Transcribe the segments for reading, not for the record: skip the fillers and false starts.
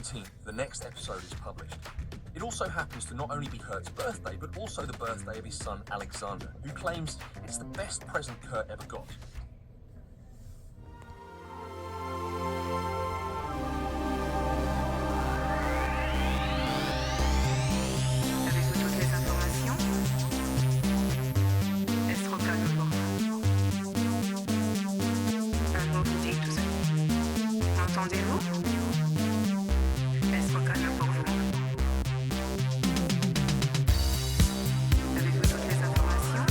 17th, the next episode is published. It also happens to not only be Kurt's birthday, but also the birthday of his son Alexander, who claims it's the best present Kurt ever got. Avez-vous toutes les informations? Est-ce trop calme pour vous? Un mot vous dit tout ça. M'entendez-vous? Est-ce trop calme pour vous? Avez-vous toutes les informations?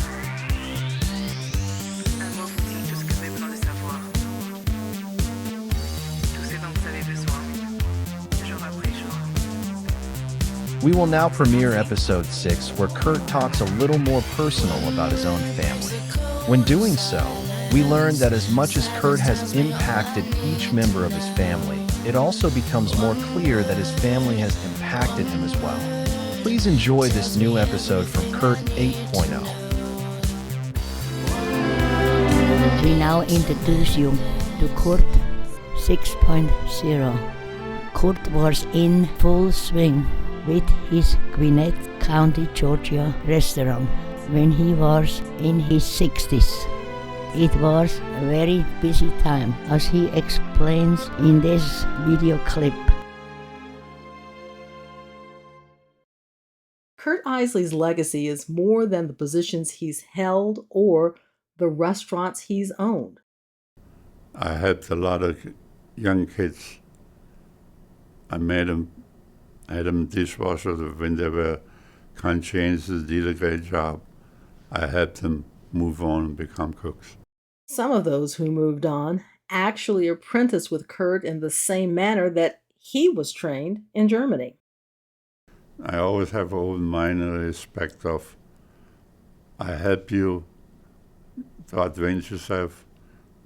Un mot vous dit tout ce que vous avez besoin de savoir. Tout ce dont vous avez besoin, jour après jour. We will now premiere episode 6, where Kurt talks a little more personal about his own family. When doing so, we learn that as much as Kurt has impacted each member of his family, it also becomes more clear that his family has impacted him as well. Please enjoy this new episode from KURT 8.0. We now introduce you to KURT 6.0. Kurt was in full swing with his Gwinnett County, Georgia restaurant when he was in his 60s. It was a very busy time, as he explains in this video clip. Kurt Eisele's legacy is more than the positions he's held or the restaurants he's owned. I helped a lot of young kids. I had them dishwashers when they were conscientious, did a great job. I helped them move on and become cooks. Some of those who moved on actually apprenticed with Kurt in the same manner that he was trained in Germany. I always have an open mind and respect of, I help you to advance yourself,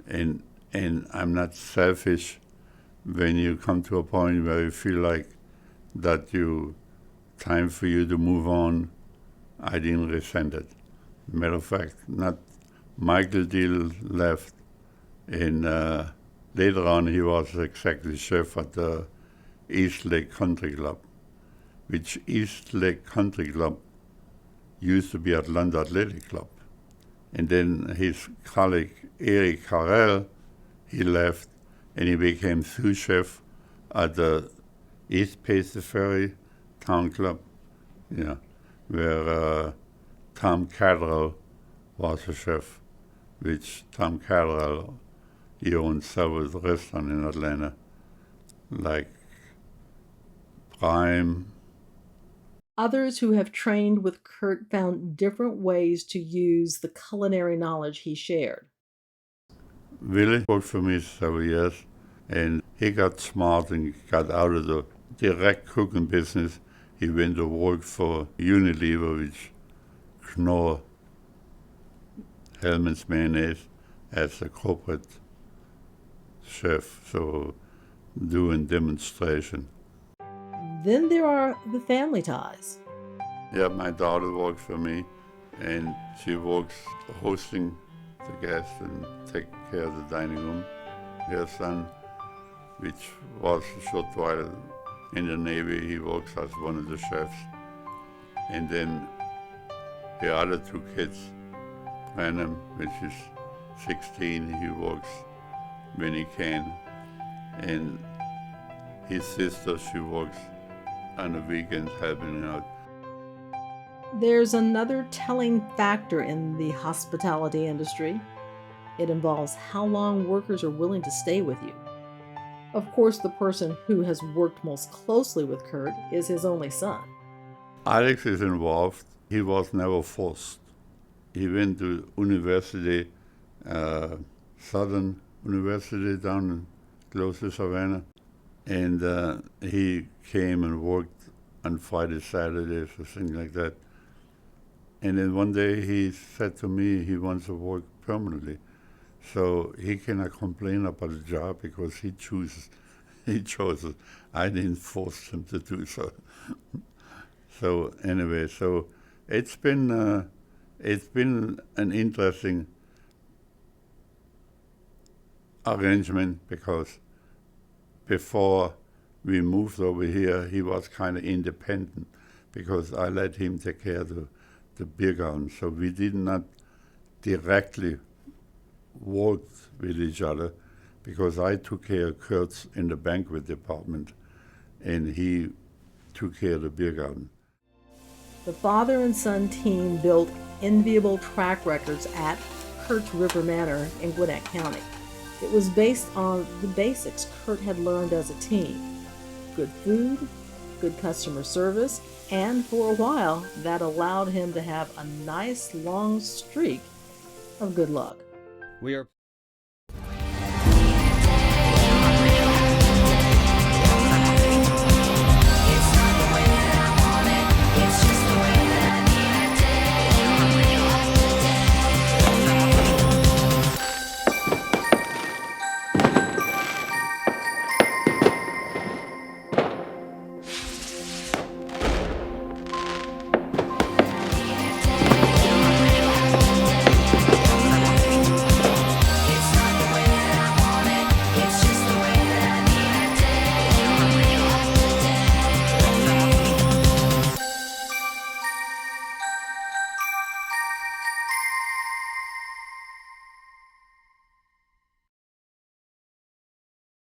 and I'm not selfish when you come to a point where you feel like that time for you to move on. I didn't resent it. Matter of fact, not Michael Deal left, and later on he was executive chef at the East Lake Country Club, which East Lake Country Club used to be Atlanta Athletic Club. And then his colleague Eric Carrell, he left and he became sous chef at the East Pacer Ferry Town Club, where Tom Catterall was a chef, which Tom Catterall, he owned several restaurants in Atlanta, like Prime. Others who have trained with Kurt found different ways to use the culinary knowledge he shared. Willie worked for me several years, and he got smart and got out of the direct cooking business. He went to work for Unilever, which Knorr Hellman's Mayonnaise, as a corporate chef, so doing demonstration. Then there are the family ties. Yeah, my daughter works for me, and she works hosting the guests and taking care of the dining room. Her son, which was a short while in the Navy, he works as one of the chefs. And then the other two kids, Vreny, which is 16, he works when he can. And his sister, she works on the weekends helping out. There's another telling factor in the hospitality industry. It involves how long workers are willing to stay with you. Of course, the person who has worked most closely with Kurt is his only son. Alex is involved. He was never forced. He went to university, Southern University down in close to Savannah, and he came and worked on Friday, Saturdays, or something like that. And then one day he said to me he wants to work permanently. So he cannot complain about the job because he chose it. I didn't force him to do so. So anyway, so it's been an interesting arrangement, because before we moved over here, he was kind of independent because I let him take care of the beer garden. So we did not directly work with each other because I took care of Kurt's in the banquet department and he took care of the beer garden. The father and son team built enviable track records at Kurt's River Manor in Gwinnett County. It was based on the basics Kurt had learned as a team: good food, good customer service, and for a while that allowed him to have a nice long streak of good luck. We are